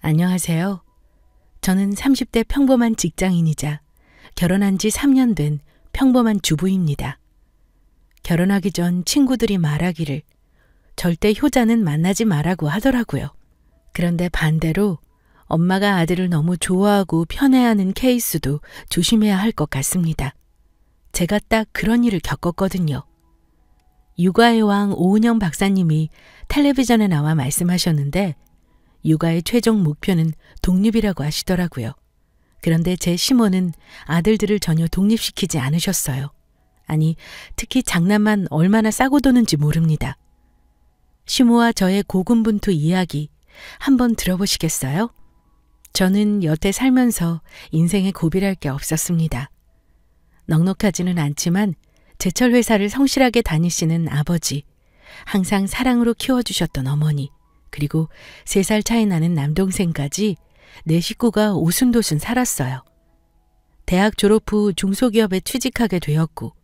안녕하세요. 저는 30대 평범한 직장인이자 결혼한 지 3년 된 평범한 주부입니다. 결혼하기 전 친구들이 말하기를 절대 효자는 만나지 말라고 하더라고요. 그런데 반대로 엄마가 아들을 너무 좋아하고 편애하는 케이스도 조심해야 할 것 같습니다. 제가 딱 그런 일을 겪었거든요. 육아의 왕 오은영 박사님이 텔레비전에 나와 말씀하셨는데 육아의 최종 목표는 독립이라고 하시더라고요. 그런데 제 시모는 아들들을 전혀 독립시키지 않으셨어요. 아니, 특히 장난만 얼마나 싸고 도는지 모릅니다. 시모와 저의 고군분투 이야기 한번 들어보시겠어요? 저는 여태 살면서 인생에 고비랄 게 없었습니다. 넉넉하지는 않지만 제철 회사를 성실하게 다니시는 아버지, 항상 사랑으로 키워주셨던 어머니, 그리고 3살 차이 나는 남동생까지 내 식구가 오순도순 살았어요. 대학 졸업 후 중소기업에 취직하게 되었고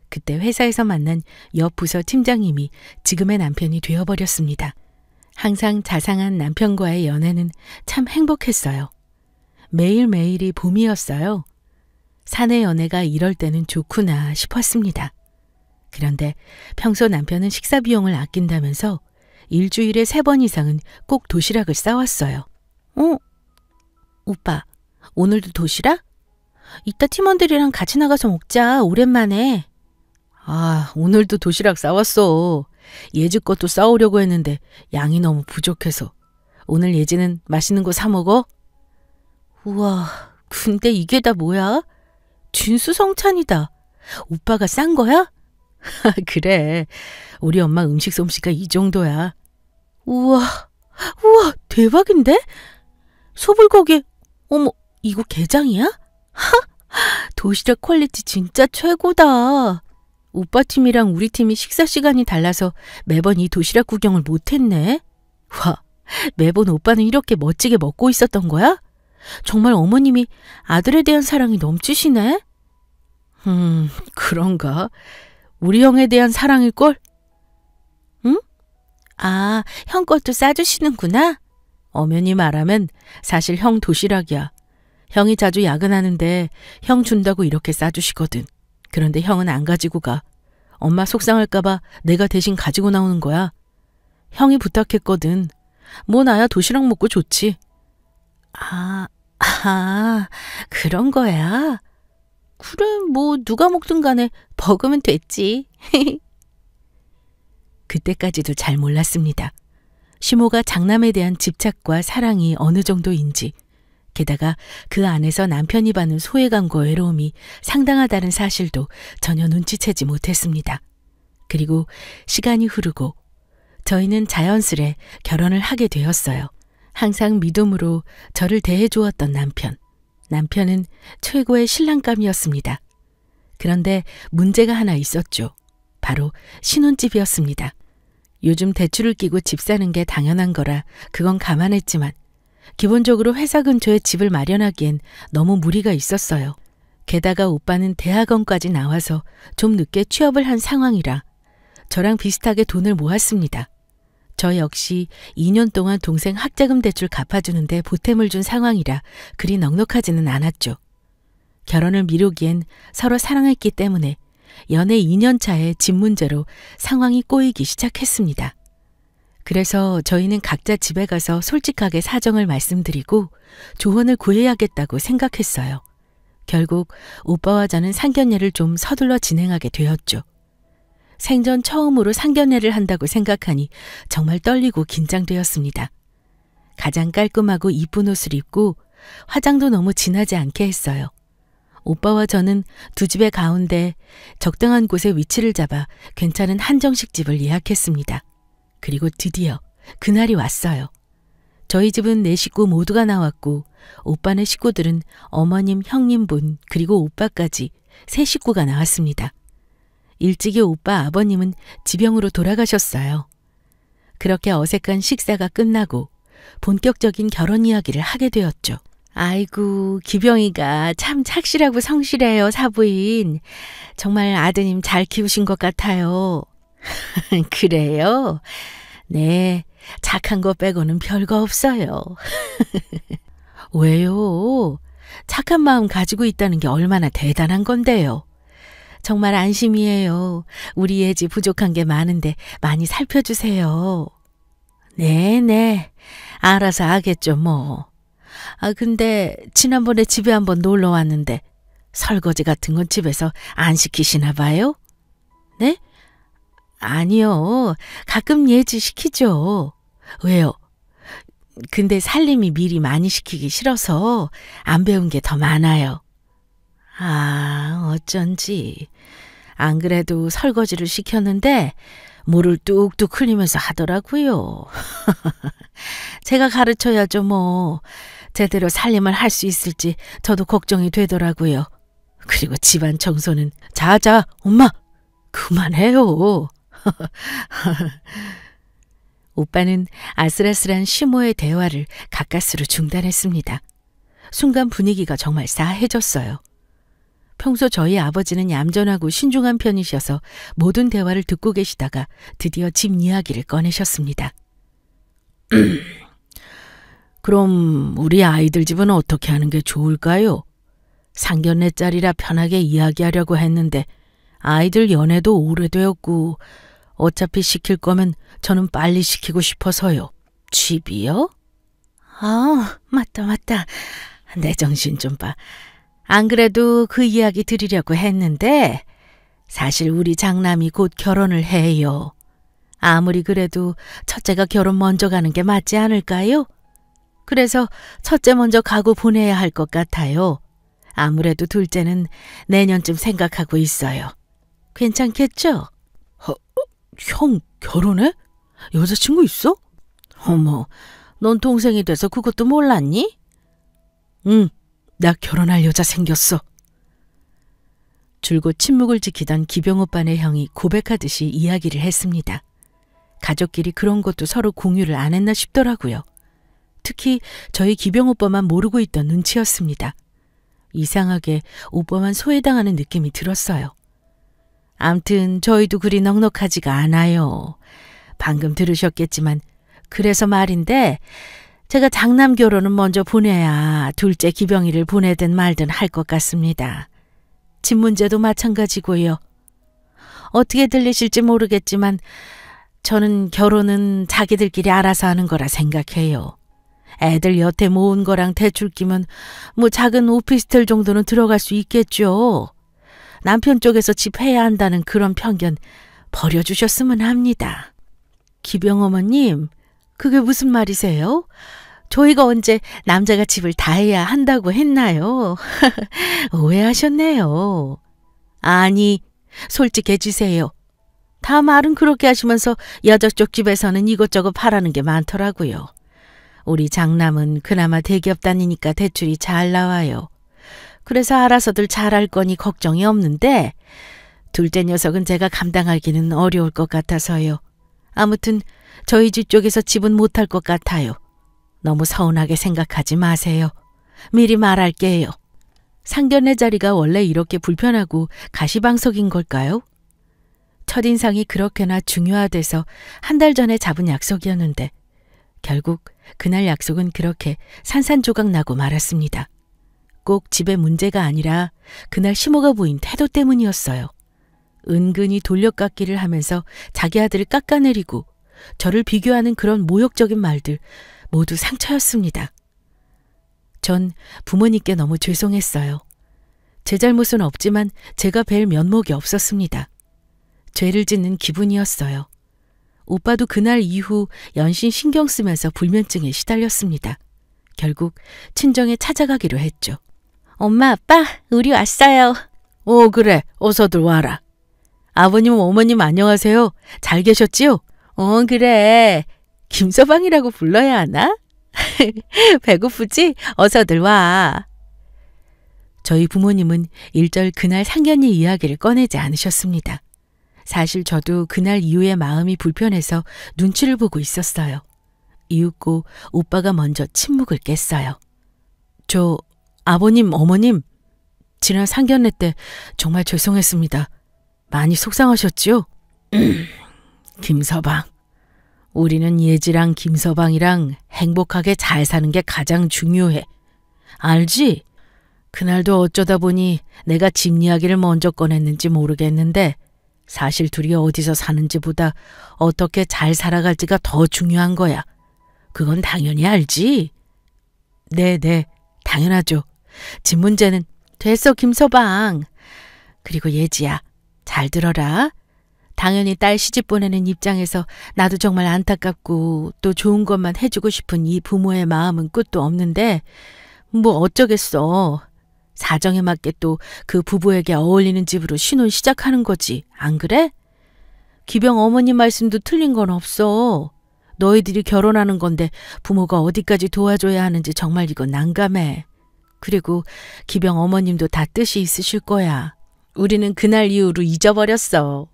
그때 회사에서 만난 옆 부서 팀장님이 지금의 남편이 되어버렸습니다. 항상 자상한 남편과의 연애는 참 행복했어요. 매일매일이 봄이었어요. 사내 연애가 이럴 때는 좋구나 싶었습니다. 그런데 평소 남편은 식사 비용을 아낀다면서 일주일에 3번 이상은 꼭 도시락을 싸왔어요. 오빠, 오늘도 도시락? 이따 팀원들이랑 같이 나가서 먹자, 오랜만에. 오늘도 도시락 싸왔어. 예지 것도 싸오려고 했는데 양이 너무 부족해서. 오늘 예지는 맛있는 거 사 먹어? 우와, 근데 이게 다 뭐야? 진수성찬이다. 오빠가 싼 거야? 그래, 우리 엄마 음식 솜씨가 이 정도야. 우와, 대박인데? 소불고기, 어머, 이거 게장이야? 도시락 퀄리티 진짜 최고다. 오빠 팀이랑 우리 팀이 식사 시간이 달라서 매번 이 도시락 구경을 못했네. 와, 매번 오빠는 이렇게 멋지게 먹고 있었던 거야? 정말 어머님이 아들에 대한 사랑이 넘치시네? 그런가? 우리 형에 대한 사랑일걸? 응? 형 것도 싸주시는구나? 엄연히 말하면 사실 형 도시락이야. 형이 자주 야근하는데 형 준다고 이렇게 싸주시거든. 그런데 형은 안 가지고 가. 엄마 속상할까봐 내가 대신 가지고 나오는 거야. 형이 부탁했거든. 뭐 나야 도시락 먹고 좋지. 그런 거야? 그래, 뭐 누가 먹든 간에 먹으면 됐지. 그때까지도 잘 몰랐습니다. 시모가 장남에 대한 집착과 사랑이 어느 정도인지, 게다가 그 안에서 남편이 받는 소외감과 외로움이 상당하다는 사실도 전혀 눈치채지 못했습니다. 그리고 시간이 흐르고 저희는 자연스레 결혼을 하게 되었어요. 항상 믿음으로 저를 대해주었던 남편. 남편은 최고의 신랑감이었습니다. 그런데 문제가 하나 있었죠. 바로 신혼집이었습니다. 요즘 대출을 끼고 집 사는 게 당연한 거라 그건 감안했지만 기본적으로 회사 근처에 집을 마련하기엔 너무 무리가 있었어요. 게다가 오빠는 대학원까지 나와서 좀 늦게 취업을 한 상황이라 저랑 비슷하게 돈을 모았습니다. 저 역시 2년 동안 동생 학자금 대출 갚아주는데 보탬을 준 상황이라 그리 넉넉하지는 않았죠. 결혼을 미루기엔 서로 사랑했기 때문에 연애 2년 차에 집 문제로 상황이 꼬이기 시작했습니다. 그래서 저희는 각자 집에 가서 솔직하게 사정을 말씀드리고 조언을 구해야겠다고 생각했어요. 결국 오빠와 저는 상견례를 좀 서둘러 진행하게 되었죠. 생전 처음으로 상견례를 한다고 생각하니 정말 떨리고 긴장되었습니다. 가장 깔끔하고 이쁜 옷을 입고 화장도 너무 진하지 않게 했어요. 오빠와 저는 두 집의 가운데 적당한 곳에 위치를 잡아 괜찮은 한정식 집을 예약했습니다. 그리고 드디어 그날이 왔어요. 저희 집은 4식구 모두가 나왔고 오빠네 식구들은 어머님, 형님분 그리고 오빠까지 3식구가 나왔습니다. 일찍이 오빠 아버님은 지병으로 돌아가셨어요. 그렇게 어색한 식사가 끝나고 본격적인 결혼 이야기를 하게 되었죠. 아이고, 기병이가 참 착실하고 성실해요, 사부인. 정말 아드님 잘 키우신 것 같아요. 그래요? 네, 착한 거 빼고는 별거 없어요. 왜요? 착한 마음 가지고 있다는 게 얼마나 대단한 건데요. 정말 안심이에요. 우리 예지 부족한 게 많은데 많이 살펴주세요. 네네. 알아서 하겠죠 뭐. 근데 지난번에 집에 한번 놀러 왔는데 설거지 같은 건 집에서 안 시키시나 봐요? 네? 아니요. 가끔 예지 시키죠. 왜요? 근데 살림이 미리 많이 시키기 싫어서 안 배운 게 더 많아요. 어쩐지. 안 그래도 설거지를 시켰는데 물을 뚝뚝 흘리면서 하더라고요. 제가 가르쳐야죠 뭐. 제대로 살림을 할 수 있을지 저도 걱정이 되더라고요. 그리고 집안 청소는 자자 엄마 그만해요. 오빠는 아슬아슬한 시모의 대화를 가까스로 중단했습니다. 순간 분위기가 정말 싸해졌어요. 평소 저희 아버지는 얌전하고 신중한 편이셔서 모든 대화를 듣고 계시다가 드디어 집 이야기를 꺼내셨습니다. 그럼 우리 아이들 집은 어떻게 하는 게 좋을까요? 상견례자리라 편하게 이야기하려고 했는데 아이들 연애도 오래되었고 어차피 시킬 거면 저는 빨리 시키고 싶어서요. 집이요? 맞다. 내 정신 좀 봐. 안 그래도 그 이야기 드리려고 했는데 사실 우리 장남이 곧 결혼을 해요. 아무리 그래도 첫째가 결혼 먼저 가는 게 맞지 않을까요? 그래서 첫째 먼저 가고 보내야 할 것 같아요. 아무래도 둘째는 내년쯤 생각하고 있어요. 괜찮겠죠? 형 결혼해? 여자친구 있어? 어머, 넌 동생이 돼서 그것도 몰랐니? 응, 나 결혼할 여자 생겼어. 줄곧 침묵을 지키던 기병 오빠네 형이 고백하듯이 이야기를 했습니다. 가족끼리 그런 것도 서로 공유를 안 했나 싶더라고요. 특히 저희 기병 오빠만 모르고 있던 눈치였습니다. 이상하게 오빠만 소외당하는 느낌이 들었어요. 암튼 저희도 그리 넉넉하지가 않아요. 방금 들으셨겠지만 그래서 말인데 제가 장남 결혼은 먼저 보내야 둘째 기병이를 보내든 말든 할 것 같습니다. 집 문제도 마찬가지고요. 어떻게 들리실지 모르겠지만 저는 결혼은 자기들끼리 알아서 하는 거라 생각해요. 애들 여태 모은 거랑 대출 끼면 뭐 작은 오피스텔 정도는 들어갈 수 있겠죠. 남편 쪽에서 집 해야 한다는 그런 편견 버려주셨으면 합니다. 기병 어머님, 그게 무슨 말이세요? 저희가 언제 남자가 집을 다 해야 한다고 했나요? 오해하셨네요. 아니, 솔직해지세요. 다 말은 그렇게 하시면서 여자 쪽 집에서는 이것저것 바라는 게 많더라고요. 우리 장남은 그나마 대기업 다니니까 대출이 잘 나와요. 그래서 알아서들 잘할 거니 걱정이 없는데 둘째 녀석은 제가 감당하기는 어려울 것 같아서요. 아무튼 저희 집 쪽에서 집은 못할 것 같아요. 너무 서운하게 생각하지 마세요. 미리 말할게요. 상견례 자리가 원래 이렇게 불편하고 가시방석인 걸까요? 첫인상이 그렇게나 중요하대서 한 달 전에 잡은 약속이었는데 결국 그날 약속은 그렇게 산산조각 나고 말았습니다. 꼭 집에 문제가 아니라 그날 시모가 보인 태도 때문이었어요. 은근히 돌려깎기를 하면서 자기 아들을 깎아내리고 저를 비교하는 그런 모욕적인 말들 모두 상처였습니다. 전 부모님께 너무 죄송했어요. 제 잘못은 없지만 제가 뵐 면목이 없었습니다. 죄를 짓는 기분이었어요. 오빠도 그날 이후 연신 신경 쓰면서 불면증에 시달렸습니다. 결국 친정에 찾아가기로 했죠. 엄마, 아빠, 우리 왔어요. 그래, 어서들 와라. 아버님, 어머님 안녕하세요. 잘 계셨지요? 그래. 김서방이라고 불러야 하나? 배고프지? 어서들 와. 저희 부모님은 일절 그날 상견례 이야기를 꺼내지 않으셨습니다. 사실 저도 그날 이후에 마음이 불편해서 눈치를 보고 있었어요. 이윽고 오빠가 먼저 침묵을 깼어요. 아버님, 어머님, 지난 상견례 때 정말 죄송했습니다. 많이 속상하셨지요? 김서방, 우리는 예지랑 김서방이랑 행복하게 잘 사는 게 가장 중요해. 알지? 그날도 어쩌다 보니 내가 집 이야기를 먼저 꺼냈는지 모르겠는데 사실 둘이 어디서 사는지보다 어떻게 잘 살아갈지가 더 중요한 거야. 그건 당연히 알지? 네, 당연하죠. 집 문제는 됐어, 김서방. 그리고 예지야, 잘 들어라. 당연히 딸 시집 보내는 입장에서 나도 정말 안타깝고 또 좋은 것만 해주고 싶은 이 부모의 마음은 끝도 없는데 뭐 어쩌겠어. 사정에 맞게 또 그 부부에게 어울리는 집으로 신혼 시작하는 거지. 안 그래? 기병 어머님 말씀도 틀린 건 없어. 너희들이 결혼하는 건데 부모가 어디까지 도와줘야 하는지 정말 이건 난감해. 그리고 기병 어머님도 다 뜻이 있으실 거야. 우리는 그날 이후로 잊어버렸어.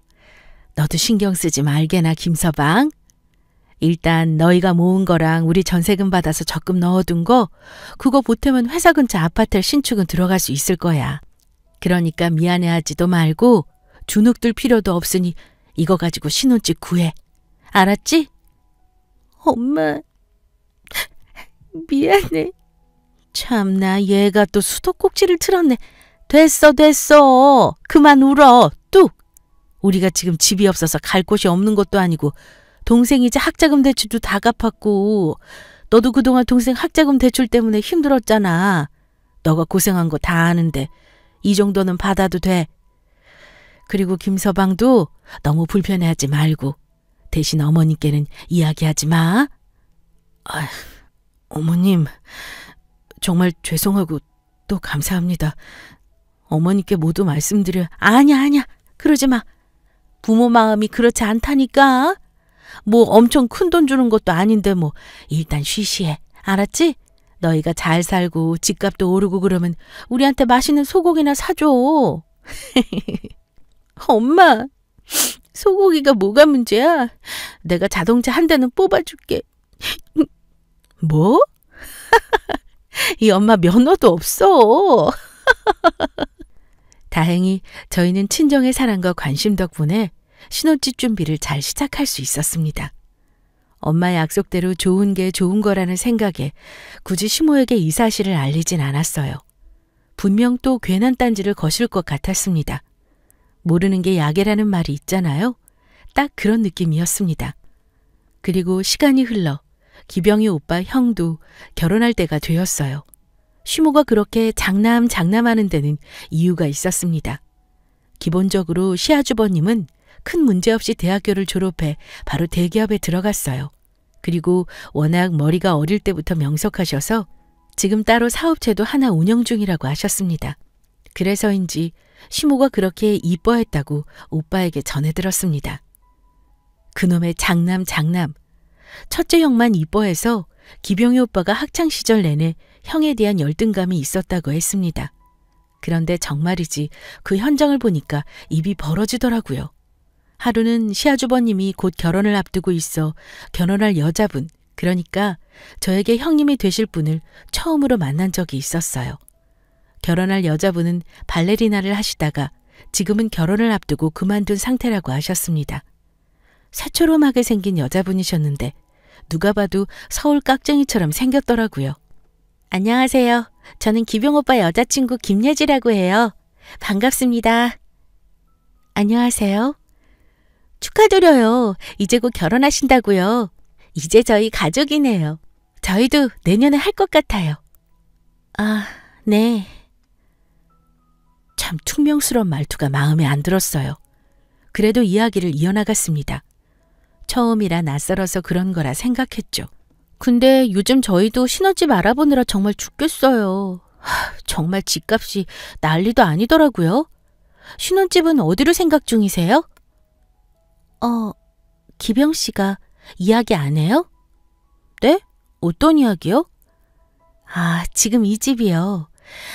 너도 신경 쓰지 말게나, 김서방. 일단 너희가 모은 거랑 우리 전세금 받아서 적금 넣어둔 거 그거 보태면 회사 근처 아파트 신축은 들어갈 수 있을 거야. 그러니까 미안해하지도 말고 주눅들 필요도 없으니 이거 가지고 신혼집 구해. 알았지? 엄마, 미안해. 참나 얘가 또 수도꼭지를 틀었네. 됐어. 그만 울어. 뚝. 우리가 지금 집이 없어서 갈 곳이 없는 것도 아니고 동생이자 학자금 대출도 다 갚았고 너도 그동안 동생 학자금 대출 때문에 힘들었잖아. 너가 고생한 거 다 아는데 이 정도는 받아도 돼. 그리고 김서방도 너무 불편해하지 말고 대신 어머님께는 이야기하지 마. 어머님, 정말 죄송하고 또 감사합니다. 어머니께 모두 말씀드려. 아니야. 그러지 마. 부모 마음이 그렇지 않다니까. 뭐 엄청 큰 돈 주는 것도 아닌데 뭐 일단 쉬쉬해. 알았지? 너희가 잘 살고 집값도 오르고 그러면 우리한테 맛있는 소고기나 사줘. 엄마, 소고기가 뭐가 문제야? 내가 자동차 한 대는 뽑아줄게. 뭐? 이 엄마 면허도 없어. 다행히 저희는 친정의 사랑과 관심 덕분에 신혼집 준비를 잘 시작할 수 있었습니다. 엄마의 약속대로 좋은 게 좋은 거라는 생각에 굳이 시모에게 이 사실을 알리진 않았어요. 분명 또 괜한 딴지를 거실 것 같았습니다. 모르는 게 약이라는 말이 있잖아요. 딱 그런 느낌이었습니다. 그리고 시간이 흘러 기병이 오빠 형도 결혼할 때가 되었어요. 시모가 그렇게 장남하는 데는 이유가 있었습니다. 기본적으로 시아주버님은 큰 문제 없이 대학교를 졸업해 바로 대기업에 들어갔어요. 그리고 워낙 머리가 어릴 때부터 명석하셔서 지금 따로 사업체도 하나 운영 중이라고 하셨습니다. 그래서인지 시모가 그렇게 이뻐했다고 오빠에게 전해 들었습니다. 그놈의 장남. 첫째 형만 이뻐해서 기병이 오빠가 학창시절 내내 형에 대한 열등감이 있었다고 했습니다. 그런데 정말이지 그 현장을 보니까 입이 벌어지더라고요. 하루는 시아주버님이 곧 결혼을 앞두고 있어 결혼할 여자분, 그러니까 저에게 형님이 되실 분을 처음으로 만난 적이 있었어요. 결혼할 여자분은 발레리나를 하시다가 지금은 결혼을 앞두고 그만둔 상태라고 하셨습니다. 새초롬하게 생긴 여자분이셨는데 누가 봐도 서울 깍쟁이처럼 생겼더라고요. 안녕하세요. 저는 기병 오빠 여자친구 김예지라고 해요. 반갑습니다. 안녕하세요. 축하드려요. 이제 곧 결혼하신다고요. 이제 저희 가족이네요. 저희도 내년에 할 것 같아요. 아, 네. 참 퉁명스러운 말투가 마음에 안 들었어요. 그래도 이야기를 이어나갔습니다. 처음이라 낯설어서 그런 거라 생각했죠. 근데 요즘 저희도 신혼집 알아보느라 정말 죽겠어요. 정말 집값이 난리도 아니더라고요. 신혼집은 어디로 생각 중이세요? 기병 씨가 이야기 안 해요? 네? 어떤 이야기요? 지금 이 집이요.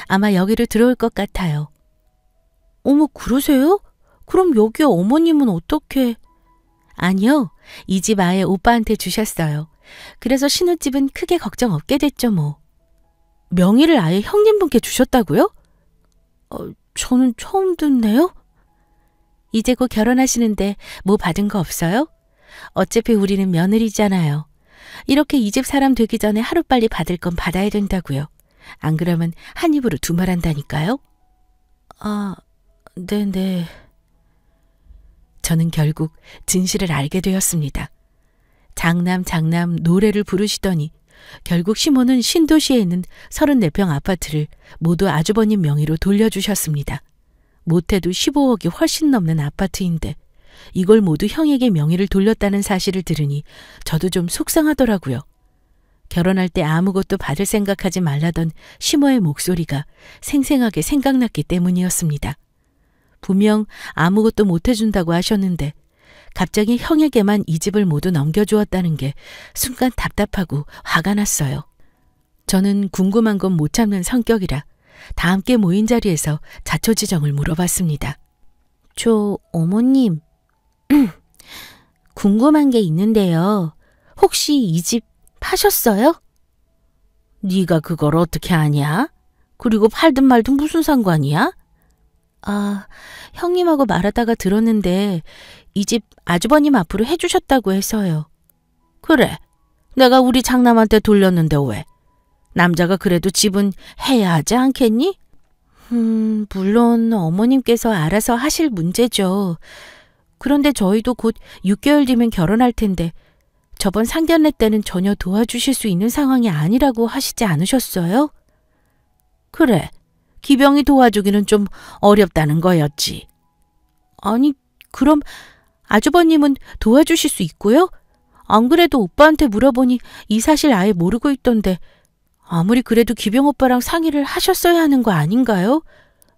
아마 여기로 들어올 것 같아요. 어머, 그러세요? 그럼 여기 어머님은 어떻게? 아니요. 이 집 아예 오빠한테 주셨어요. 그래서 신혼집은 크게 걱정 없게 됐죠, 뭐. 명의를 아예 형님분께 주셨다고요? 저는 처음 듣네요. 이제 곧 결혼하시는데 뭐 받은 거 없어요? 어차피 우리는 며느리잖아요. 이렇게 이 집 사람 되기 전에 하루빨리 받을 건 받아야 된다고요. 안 그러면 한 입으로 두말한다니까요. 아, 네네. 저는 결국 진실을 알게 되었습니다. 장남 노래를 부르시더니 결국 시모는 신도시에 있는 34평 아파트를 모두 아주버님 명의로 돌려주셨습니다. 못해도 15억이 훨씬 넘는 아파트인데 이걸 모두 형에게 명의를 돌렸다는 사실을 들으니 저도 좀 속상하더라고요. 결혼할 때 아무것도 받을 생각하지 말라던 시모의 목소리가 생생하게 생각났기 때문이었습니다. 분명 아무것도 못 해준다고 하셨는데 갑자기 형에게만 이 집을 모두 넘겨주었다는 게 순간 답답하고 화가 났어요. 저는 궁금한 건 못 참는 성격이라 다 함께 모인 자리에서 자초지정을 물어봤습니다. 저 어머님, 궁금한 게 있는데요. 혹시 이 집 파셨어요? 네가 그걸 어떻게 아냐? 그리고 팔든 말든 무슨 상관이야? 아, 형님하고 말하다가 들었는데 이 집 아주버님 앞으로 해주셨다고 해서요. 그래, 내가 우리 장남한테 돌렸는데 왜? 남자가 그래도 집은 해야 하지 않겠니? 물론 어머님께서 알아서 하실 문제죠. 그런데 저희도 곧 6개월 뒤면 결혼할 텐데 저번 상견례 때는 전혀 도와주실 수 있는 상황이 아니라고 하시지 않으셨어요? 그래, 기병이 도와주기는 좀 어렵다는 거였지. 아니, 그럼 아주버님은 도와주실 수 있고요? 안 그래도 오빠한테 물어보니 이 사실 아예 모르고 있던데 아무리 그래도 기병 오빠랑 상의를 하셨어야 하는 거 아닌가요?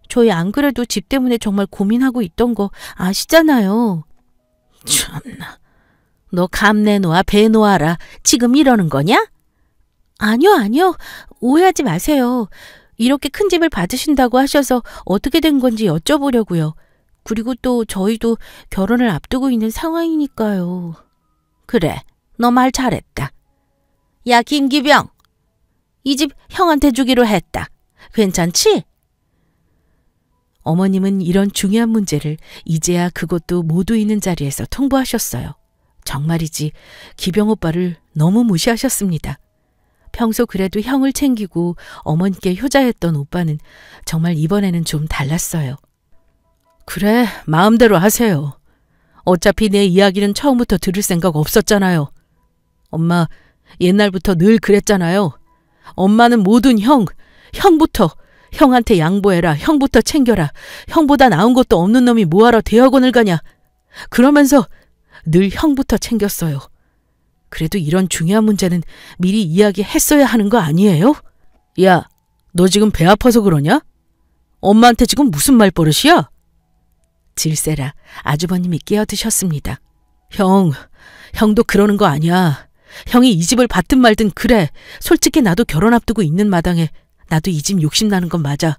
저희 안 그래도 집 때문에 정말 고민하고 있던 거 아시잖아요. 참나, 너 감 내놓아 배 놓아라. 지금 이러는 거냐? 아니요. 오해하지 마세요. 이렇게 큰 집을 받으신다고 하셔서 어떻게 된 건지 여쭤보려고요. 그리고 또 저희도 결혼을 앞두고 있는 상황이니까요. 그래, 너 말 잘했다. 야, 김기병. 이 집 형한테 주기로 했다. 괜찮지? 어머님은 이런 중요한 문제를 이제야 그것도 모두 있는 자리에서 통보하셨어요. 정말이지 기병 오빠를 너무 무시하셨습니다. 평소 그래도 형을 챙기고 어머니께 효자였던 오빠는 정말 이번에는 좀 달랐어요. 그래, 마음대로 하세요. 어차피 내 이야기는 처음부터 들을 생각 없었잖아요. 엄마, 옛날부터 늘 그랬잖아요. 엄마는 모든 형부터, 형한테 양보해라, 형부터 챙겨라, 형보다 나은 것도 없는 놈이 뭐하러 대학원을 가냐. 그러면서 늘 형부터 챙겼어요. 그래도 이런 중요한 문제는 미리 이야기했어야 하는 거 아니에요? 야, 너 지금 배 아파서 그러냐? 엄마한테 지금 무슨 말버릇이야? 질세라 아주버님이 끼어드셨습니다. 형도 그러는 거 아니야. 형이 이 집을 받든 말든 그래. 솔직히 나도 결혼 앞두고 있는 마당에 나도 이 집 욕심나는 건 맞아.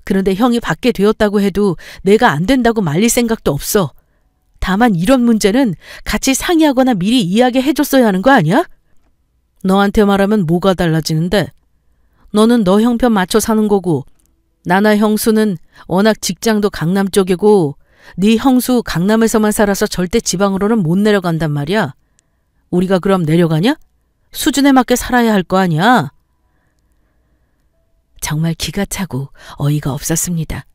그런데 형이 받게 되었다고 해도 내가 안 된다고 말릴 생각도 없어. 다만 이런 문제는 같이 상의하거나 미리 이야기해줬어야 하는 거 아니야? 너한테 말하면 뭐가 달라지는데? 너는 너 형편 맞춰 사는 거고 나나 형수는 워낙 직장도 강남 쪽이고 네 형수 강남에서만 살아서 절대 지방으로는 못 내려간단 말이야. 우리가 그럼 내려가냐? 수준에 맞게 살아야 할 거 아니야? 정말 기가 차고 어이가 없었습니다.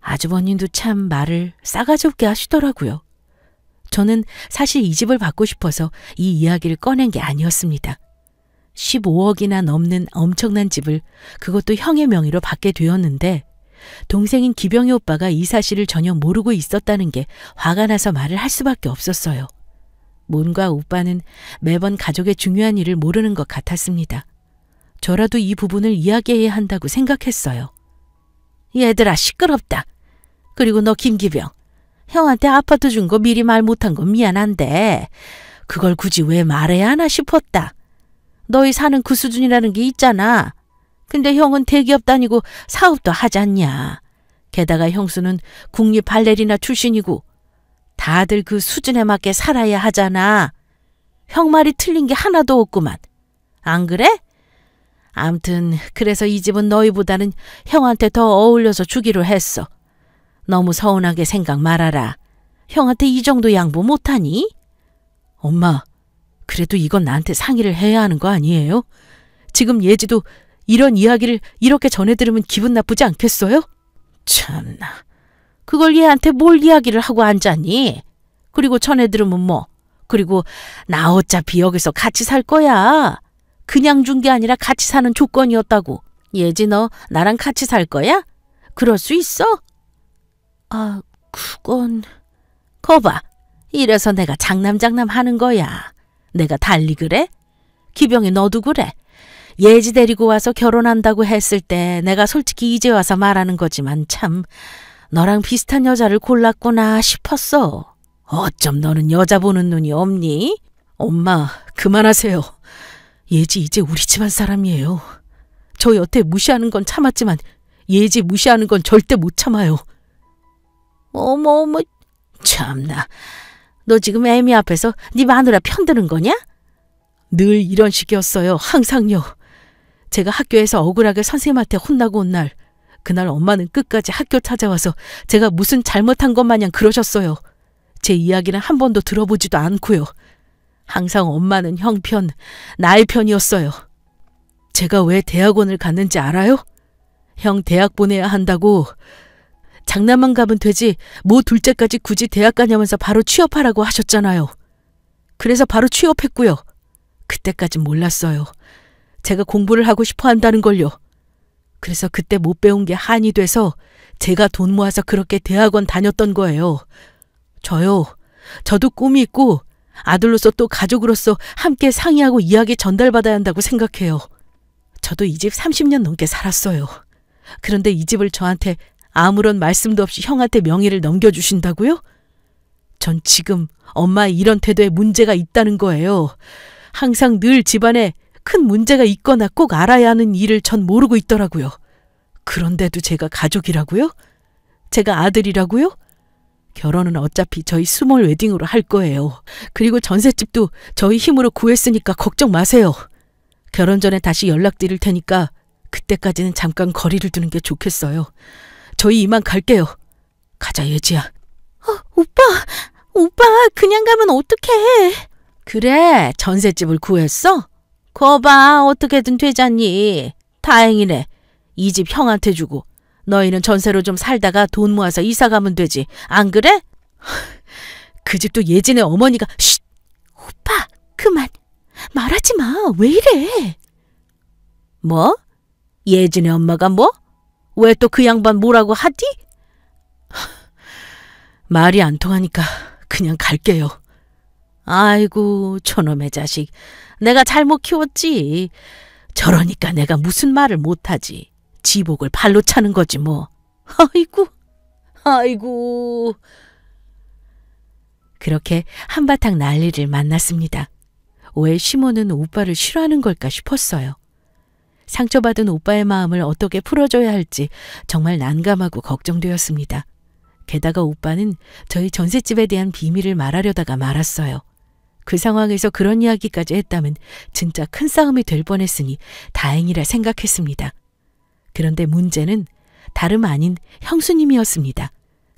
아주버님도 참 말을 싸가지 없게 하시더라고요. 저는 사실 이 집을 받고 싶어서 이 이야기를 꺼낸 게 아니었습니다. 15억이나 넘는 엄청난 집을 그것도 형의 명의로 받게 되었는데 동생인 기병이 오빠가 이 사실을 전혀 모르고 있었다는 게 화가 나서 말을 할 수밖에 없었어요. 뭔가 오빠는 매번 가족의 중요한 일을 모르는 것 같았습니다. 저라도 이 부분을 이야기해야 한다고 생각했어요. 얘들아, 시끄럽다. 그리고 너 김기병, 형한테 아파트 준 거 미리 말 못한 건 미안한데 그걸 굳이 왜 말해야 하나 싶었다. 너희 사는 그 수준이라는 게 있잖아. 근데 형은 대기업 다니고 사업도 하잖냐. 게다가 형수는 국립 발레리나 출신이고 다들 그 수준에 맞게 살아야 하잖아. 형 말이 틀린 게 하나도 없구만. 안 그래? 암튼 그래서 이 집은 너희보다는 형한테 더 어울려서 주기로 했어. 너무 서운하게 생각 말아라. 형한테 이 정도 양보 못하니? 엄마, 그래도 이건 나한테 상의를 해야 하는 거 아니에요? 지금 예지도 이런 이야기를 이렇게 전해 들으면 기분 나쁘지 않겠어요? 참나, 그걸 얘한테 뭘 이야기를 하고 앉았니? 그리고 전해 들으면 뭐? 그리고 나 어차피 여기서 같이 살 거야. 그냥 준 게 아니라 같이 사는 조건이었다고. 예지, 너 나랑 같이 살 거야? 그럴 수 있어? 아, 그건... 거봐, 이래서 내가 장남 하는 거야. 내가 달리 그래? 기병이 너도 그래. 예지 데리고 와서 결혼한다고 했을 때 내가 솔직히 이제 와서 말하는 거지만 참 너랑 비슷한 여자를 골랐구나 싶었어. 어쩜 너는 여자 보는 눈이 없니? 엄마, 그만하세요. 예지 이제 우리 집안 사람이에요. 저 여태 무시하는 건 참았지만 예지 무시하는 건 절대 못 참아요. 어머, 참나. 너 지금 애미 앞에서 네 마누라 편드는 거냐? 늘 이런 식이었어요. 항상요. 제가 학교에서 억울하게 선생님한테 혼나고 온 날, 그날 엄마는 끝까지 학교 찾아와서 제가 무슨 잘못한 것 마냥 그러셨어요. 제 이야기는 한 번도 들어보지도 않고요. 항상 엄마는 형 편, 나의 편이었어요. 제가 왜 대학원을 갔는지 알아요? 형 대학 보내야 한다고. 장남만 가면 되지 뭐 둘째까지 굳이 대학 가냐면서 바로 취업하라고 하셨잖아요. 그래서 바로 취업했고요. 그때까진 몰랐어요. 제가 공부를 하고 싶어 한다는 걸요. 그래서 그때 못 배운 게 한이 돼서 제가 돈 모아서 그렇게 대학원 다녔던 거예요. 저도 꿈이 있고 아들로서 또 가족으로서 함께 상의하고 이야기 전달받아야 한다고 생각해요. 저도 이 집 30년 넘게 살았어요. 그런데 이 집을 저한테 아무런 말씀도 없이 형한테 명의를 넘겨주신다고요? 전 지금 엄마의 이런 태도에 문제가 있다는 거예요. 항상 늘 집안에 큰 문제가 있거나 꼭 알아야 하는 일을 전 모르고 있더라고요. 그런데도 제가 가족이라고요? 제가 아들이라고요? 결혼은 어차피 저희 스몰 웨딩으로 할 거예요. 그리고 전셋집도 저희 힘으로 구했으니까 걱정 마세요. 결혼 전에 다시 연락드릴 테니까 그때까지는 잠깐 거리를 두는 게 좋겠어요. 저희 이만 갈게요. 가자, 예지야. 오빠, 그냥 가면 어떡해. 그래, 전셋집을 구했어? 거봐, 어떻게든 되잖니. 다행이네. 이 집 형한테 주고 너희는 전세로 좀 살다가 돈 모아서 이사 가면 되지. 안 그래? 그 집도 예진의 어머니가... 쉿! 오빠, 그만. 말하지 마. 왜 이래? 뭐? 예진의 엄마가 뭐? 왜 또 그 양반 뭐라고 하디? 말이 안 통하니까 그냥 갈게요. 아이고, 저놈의 자식. 내가 잘못 키웠지. 저러니까 내가 무슨 말을 못하지. 지복을 발로 차는 거지 뭐. 아이고. 그렇게 한바탕 난리를 만났습니다. 왜 시모는 오빠를 싫어하는 걸까 싶었어요. 상처받은 오빠의 마음을 어떻게 풀어줘야 할지 정말 난감하고 걱정되었습니다. 게다가 오빠는 저희 전셋집에 대한 비밀을 말하려다가 말았어요. 그 상황에서 그런 이야기까지 했다면 진짜 큰 싸움이 될 뻔했으니 다행이라 생각했습니다. 그런데 문제는 다름 아닌 형수님이었습니다.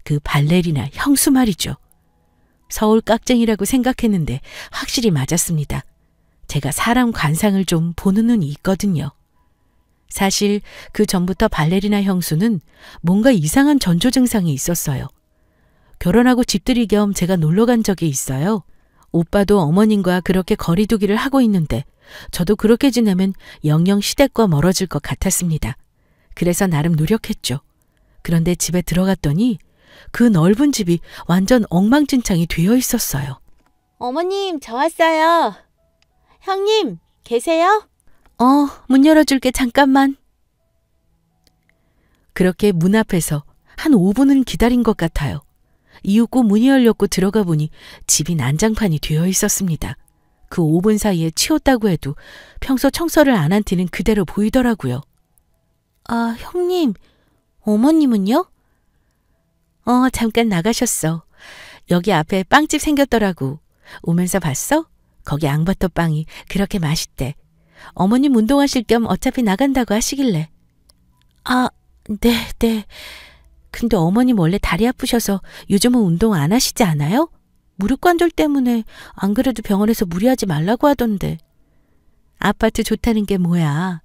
그 발레리나 형수 말이죠. 서울 깍쟁이라고 생각했는데 확실히 맞았습니다. 제가 사람 관상을 좀 보는 눈이 있거든요. 사실 그 전부터 발레리나 형수는 뭔가 이상한 전조 증상이 있었어요. 결혼하고 집들이 겸 제가 놀러 간 적이 있어요. 오빠도 어머님과 그렇게 거리두기를 하고 있는데 저도 그렇게 지내면 영영 시댁과 멀어질 것 같았습니다. 그래서 나름 노력했죠. 그런데 집에 들어갔더니 그 넓은 집이 완전 엉망진창이 되어 있었어요. 어머님, 저 왔어요. 형님, 계세요? 문 열어줄게, 잠깐만. 그렇게 문 앞에서 한 5분은 기다린 것 같아요. 이윽고 문이 열렸고 들어가 보니 집이 난장판이 되어 있었습니다. 그 5분 사이에 치웠다고 해도 평소 청소를 안 한 티는 그대로 보이더라고요. 아, 형님, 어머님은요? 잠깐 나가셨어. 여기 앞에 빵집 생겼더라고. 오면서 봤어? 거기 앙버터 빵이 그렇게 맛있대. 어머님 운동하실 겸 어차피 나간다고 하시길래. 아, 네. 근데 어머님 원래 다리 아프셔서 요즘은 운동 안 하시지 않아요? 무릎 관절 때문에 안 그래도 병원에서 무리하지 말라고 하던데. 아파트 좋다는 게 뭐야.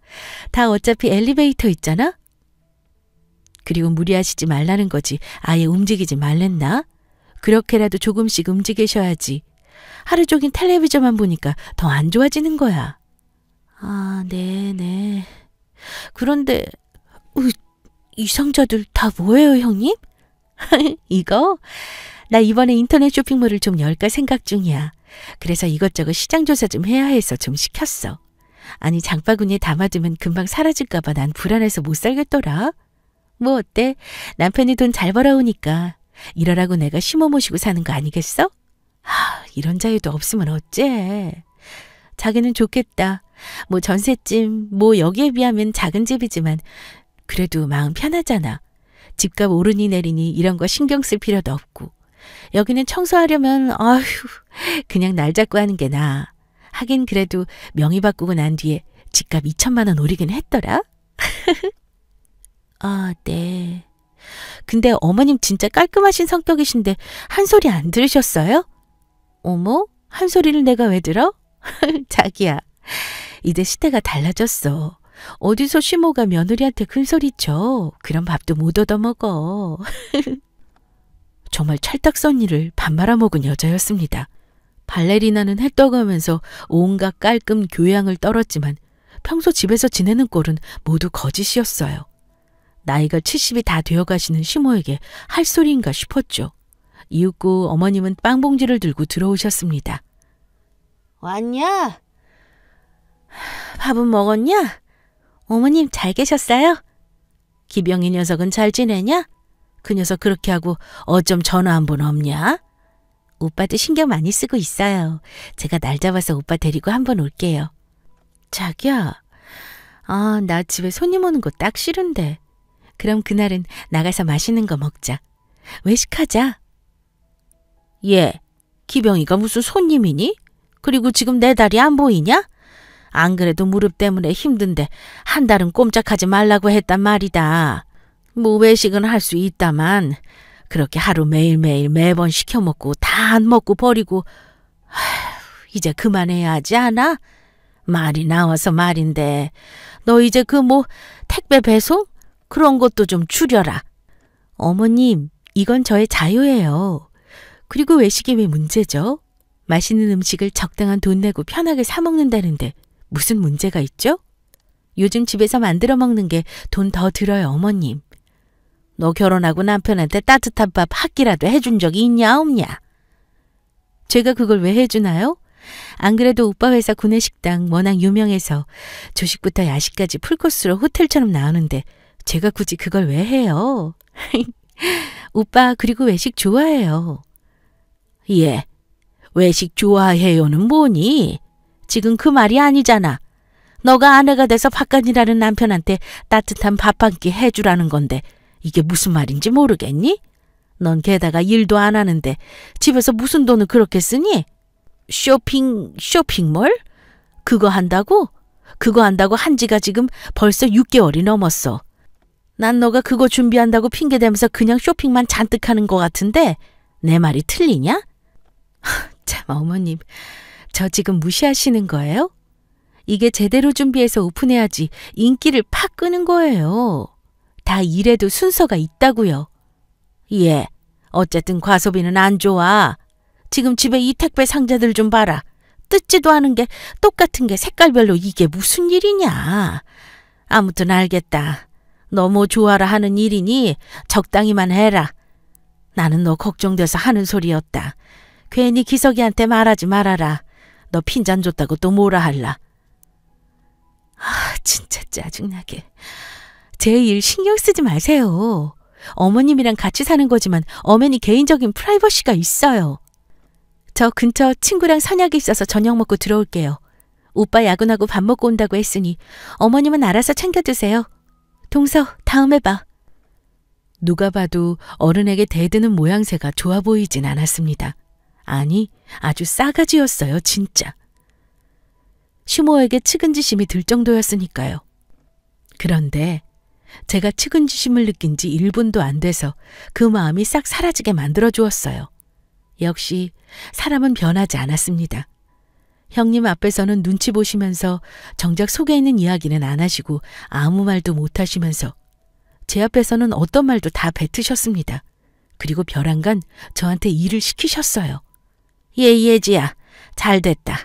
다 어차피 엘리베이터 있잖아? 그리고 무리하시지 말라는 거지. 아예 움직이지 말랬나? 그렇게라도 조금씩 움직이셔야지. 하루 종일 텔레비전만 보니까 더 안 좋아지는 거야. 아, 네네. 그런데 이 상자들 다 뭐예요, 형님? 이거? 나 이번에 인터넷 쇼핑몰을 좀 열까 생각 중이야. 그래서 이것저것 시장 조사 좀 해야 해서 좀 시켰어. 아니, 장바구니에 담아두면 금방 사라질까 봐 난 불안해서 못 살겠더라. 뭐 어때? 남편이 돈 잘 벌어오니까 이러라고 내가 시모 모시고 사는 거 아니겠어? 이런 자유도 없으면 어째. 자기는 좋겠다. 뭐 전셋집, 뭐 여기에 비하면 작은 집이지만 그래도 마음 편하잖아. 집값 오르니 내리니 이런 거 신경 쓸 필요도 없고. 여기는 청소하려면 아휴 그냥 날 잡고 하는 게 나아. 하긴 그래도 명의 바꾸고 난 뒤에 집값 2천만 원 오르긴 했더라. 아, 네. 근데 어머님 진짜 깔끔하신 성격이신데 한 소리 안 들으셨어요? 어머? 한 소리를 내가 왜 들어? 자기야, 이제 시대가 달라졌어. 어디서 시모가 며느리한테 큰소리 쳐. 그럼 밥도 못 얻어먹어. 정말 찰떡 썬니를 밥 말아먹은 여자였습니다. 발레리나는 해떠가면서 온갖 깔끔 교양을 떨었지만 평소 집에서 지내는 꼴은 모두 거짓이었어요. 나이가 70이 다 되어가시는 시모에게 할 소리인가 싶었죠. 이윽고 어머님은 빵봉지를 들고 들어오셨습니다. 왔냐? 밥은 먹었냐? 어머님 잘 계셨어요? 기병이 녀석은 잘 지내냐? 그 녀석 그렇게 하고 어쩜 전화 한 번 없냐? 오빠도 신경 많이 쓰고 있어요. 제가 날 잡아서 오빠 데리고 한번 올게요. 자기야, 나 집에 손님 오는 거 딱 싫은데. 그럼 그날은 나가서 맛있는 거 먹자. 외식하자. 예, 기병이가 무슨 손님이니? 그리고 지금 내 다리 안 보이냐? 안 그래도 무릎 때문에 힘든데 한 달은 꼼짝하지 말라고 했단 말이다. 뭐 외식은 할 수 있다만 그렇게 하루 매일매일 매번 시켜 먹고 다 안 먹고 버리고 이제 그만해야 하지 않아? 말이 나와서 말인데 너 이제 그 뭐 택배 배송? 그런 것도 좀 줄여라. 어머님, 이건 저의 자유예요. 그리고 외식이 왜 문제죠? 맛있는 음식을 적당한 돈 내고 편하게 사 먹는다는데 무슨 문제가 있죠? 요즘 집에서 만들어 먹는 게 돈 더 들어요, 어머님. 너 결혼하고 남편한테 따뜻한 밥 한 끼라도 해준 적이 있냐 없냐? 제가 그걸 왜 해주나요? 안 그래도 오빠 회사 구내식당 워낙 유명해서 조식부터 야식까지 풀코스로 호텔처럼 나오는데 제가 굳이 그걸 왜 해요? 오빠 그리고 외식 좋아해요. 예, 외식 좋아해요는 뭐니? 지금 그 말이 아니잖아. 너가 아내가 돼서 바깥이라는 남편한테 따뜻한 밥 한 끼 해주라는 건데 이게 무슨 말인지 모르겠니? 넌 게다가 일도 안 하는데 집에서 무슨 돈을 그렇게 쓰니? 쇼핑몰? 그거 한다고? 그거 한다고 한 지가 지금 벌써 6개월이 넘었어. 난 너가 그거 준비한다고 핑계대면서 그냥 쇼핑만 잔뜩 하는 것 같은데 내 말이 틀리냐? 참 어머님, 저 지금 무시하시는 거예요? 이게 제대로 준비해서 오픈해야지 인기를 팍 끄는 거예요. 다 일에도 순서가 있다고요. 예, 어쨌든 과소비는 안 좋아. 지금 집에 이 택배 상자들 좀 봐라. 뜯지도 않은 게 똑같은 게 색깔별로 이게 무슨 일이냐. 아무튼 알겠다. 너 뭐 좋아라 하는 일이니 적당히만 해라. 나는 너 걱정돼서 하는 소리였다. 괜히 기석이한테 말하지 말아라. 너 핀잔 줬다고 또 뭐라 할라. 진짜 짜증나게. 제 일 신경 쓰지 마세요. 어머님이랑 같이 사는 거지만 엄연히 개인적인 프라이버시가 있어요. 저 근처 친구랑 선약이 있어서 저녁 먹고 들어올게요. 오빠 야근하고 밥 먹고 온다고 했으니 어머님은 알아서 챙겨드세요. 동서, 다음에 봐. 누가 봐도 어른에게 대드는 모양새가 좋아 보이진 않았습니다. 아니, 아주 싸가지였어요, 진짜. 시모에게 측은지심이 들 정도였으니까요. 그런데 제가 측은지심을 느낀 지 1분도 안 돼서 그 마음이 싹 사라지게 만들어 주었어요. 역시 사람은 변하지 않았습니다. 형님 앞에서는 눈치 보시면서 정작 속에 있는 이야기는 안 하시고 아무 말도 못 하시면서 제 앞에서는 어떤 말도 다 뱉으셨습니다. 그리고 벼랑간 저한테 일을 시키셨어요. 예지야, 잘 됐다.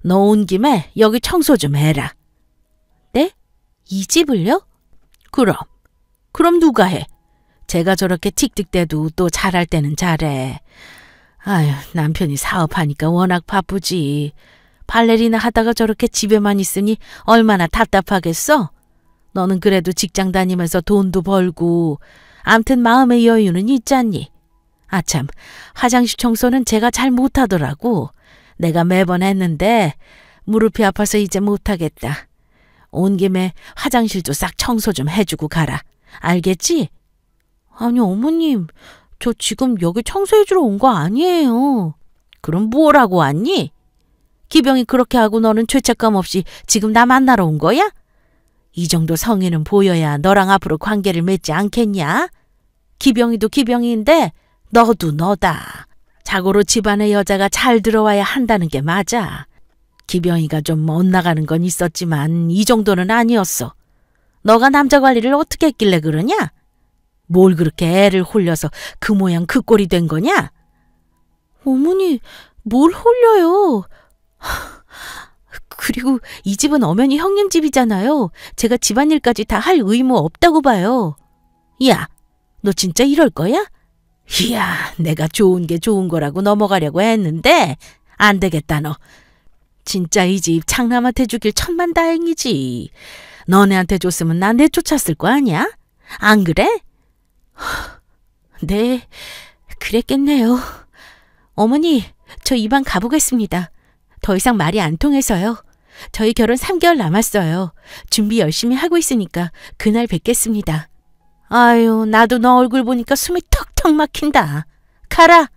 너 온 김에 여기 청소 좀 해라. 네? 이 집을요? 그럼 누가 해? 제가 저렇게 틱틱대도 또 잘할 때는 잘해. 아유, 남편이 사업하니까 워낙 바쁘지. 발레리나 하다가 저렇게 집에만 있으니 얼마나 답답하겠어? 너는 그래도 직장 다니면서 돈도 벌고 암튼 마음의 여유는 있잖니. 아참, 화장실 청소는 제가 잘 못하더라고. 내가 매번 했는데 무릎이 아파서 이제 못하겠다. 온 김에 화장실도 싹 청소 좀 해주고 가라. 알겠지? 아니 어머님, 저 지금 여기 청소해주러 온 거 아니에요. 그럼 뭐라고 왔니? 기병이 그렇게 하고 너는 죄책감 없이 지금 나 만나러 온 거야? 이 정도 성의는 보여야 너랑 앞으로 관계를 맺지 않겠냐? 기병이도 기병인데 너도 너다. 자고로 집안에 여자가 잘 들어와야 한다는 게 맞아. 기병이가 좀 엇나가는 건 있었지만 이 정도는 아니었어. 너가 남자 관리를 어떻게 했길래 그러냐? 뭘 그렇게 애를 홀려서 그 모양 그 꼴이 된 거냐? 어머니, 뭘 홀려요? 그리고 이 집은 엄연히 형님 집이잖아요. 제가 집안일까지 다 할 의무 없다고 봐요. 야, 너 진짜 이럴 거야? 이야, 내가 좋은 게 좋은 거라고 넘어가려고 했는데 안 되겠다 너. 진짜 이 집 장남한테 주길 천만다행이지. 너네한테 줬으면 난 내쫓았을 거 아니야? 안 그래? 네, 그랬겠네요. 어머니, 저 이방 가보겠습니다. 더 이상 말이 안 통해서요. 저희 결혼 3개월 남았어요. 준비 열심히 하고 있으니까 그날 뵙겠습니다. 아유, 나도 너 얼굴 보니까 숨이 턱턱 막힌다. 가라.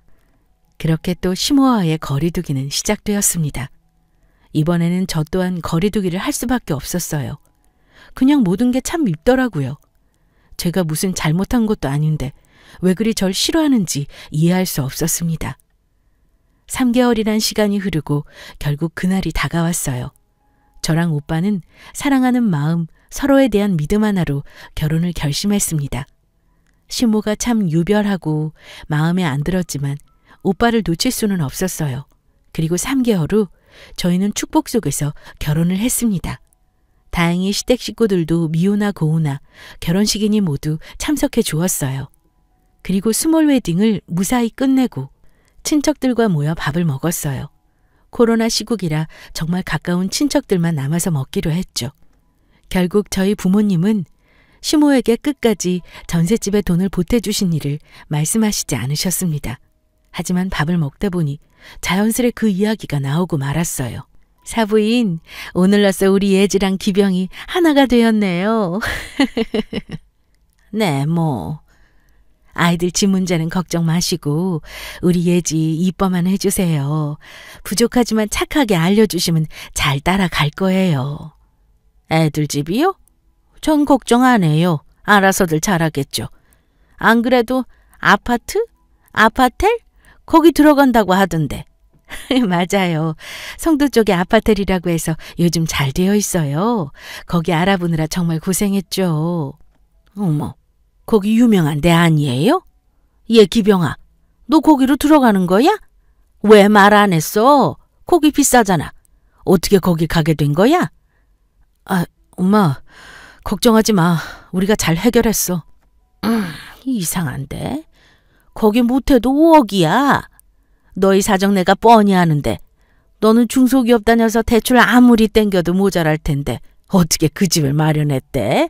그렇게 또 시모와의 거리두기는 시작되었습니다. 이번에는 저 또한 거리두기를 할 수밖에 없었어요. 그냥 모든 게 참 밉더라고요. 제가 무슨 잘못한 것도 아닌데 왜 그리 절 싫어하는지 이해할 수 없었습니다. 3개월이란 시간이 흐르고 결국 그날이 다가왔어요. 저랑 오빠는 사랑하는 마음, 서로에 대한 믿음 하나로 결혼을 결심했습니다. 시모가 참 유별하고 마음에 안 들었지만 오빠를 놓칠 수는 없었어요. 그리고 3개월 후 저희는 축복 속에서 결혼을 했습니다. 다행히 시댁 식구들도 미우나 고우나 결혼식이니 모두 참석해 주었어요. 그리고 스몰 웨딩을 무사히 끝내고 친척들과 모여 밥을 먹었어요. 코로나 시국이라 정말 가까운 친척들만 남아서 먹기로 했죠. 결국 저희 부모님은 시모에게 끝까지 전셋집에 돈을 보태주신 일을 말씀하시지 않으셨습니다. 하지만 밥을 먹다 보니 자연스레 그 이야기가 나오고 말았어요. 사부인, 오늘로써 우리 예지랑 기병이 하나가 되었네요. 네, 뭐. 아이들 집 문제는 걱정 마시고 우리 예지 이뻐만 해주세요. 부족하지만 착하게 알려주시면 잘 따라갈 거예요. 애들 집이요? 전 걱정 안 해요. 알아서들 잘하겠죠. 안 그래도 아파트? 아파텔? 거기 들어간다고 하던데. 맞아요. 성도 쪽에 아파텔이라고 해서 요즘 잘 되어 있어요. 거기 알아보느라 정말 고생했죠. 어머, 거기 유명한 데 아니에요? 얘 기병아, 너 거기로 들어가는 거야? 왜 말 안 했어? 거기 비싸잖아. 어떻게 거기 가게 된 거야? 아, 엄마, 걱정하지 마. 우리가 잘 해결했어. 이상한데? 거기 못해도 5억이야. 너희 사정 내가 뻔히 아는데 너는 중소기업 다녀서 대출 아무리 땡겨도 모자랄 텐데 어떻게 그 집을 마련했대?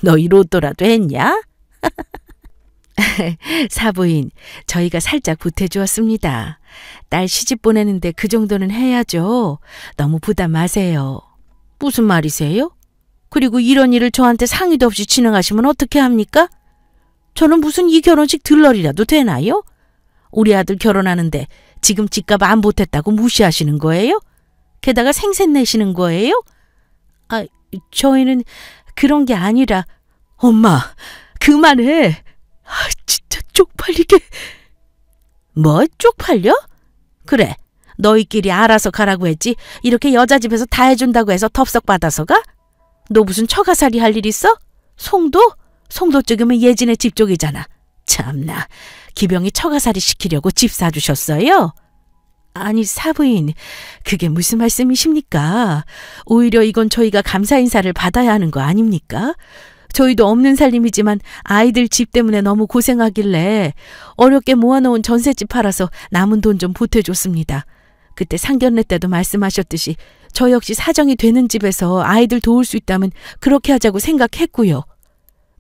너희 로또라도 했냐? 사부인, 저희가 살짝 보태주었습니다. 딸 시집 보내는데 그 정도는 해야죠. 너무 부담 마세요. 무슨 말이세요? 그리고 이런 일을 저한테 상의도 없이 진행하시면 어떻게 합니까? 저는 무슨 이 결혼식 들러리라도 되나요? 우리 아들 결혼하는데 지금 집값 안 보탰다고 무시하시는 거예요? 게다가 생색 내시는 거예요? 아, 저희는 그런 게 아니라. 엄마, 그만해. 아, 진짜 쪽팔리게. 뭐 쪽팔려? 그래, 너희끼리 알아서 가라고 했지 이렇게 여자 집에서 다 해준다고 해서 덥석 받아서 가? 너 무슨 처가살이 할 일 있어? 송도? 송도 쪽이면 예진의 집 쪽이잖아. 참나, 기병이 처가살이 시키려고 집 사주셨어요? 아니 사부인, 그게 무슨 말씀이십니까? 오히려 이건 저희가 감사 인사를 받아야 하는 거 아닙니까? 저희도 없는 살림이지만 아이들 집 때문에 너무 고생하길래 어렵게 모아놓은 전셋집 팔아서 남은 돈 좀 보태줬습니다. 그때 상견례 때도 말씀하셨듯이 저 역시 사정이 되는 집에서 아이들 도울 수 있다면 그렇게 하자고 생각했고요.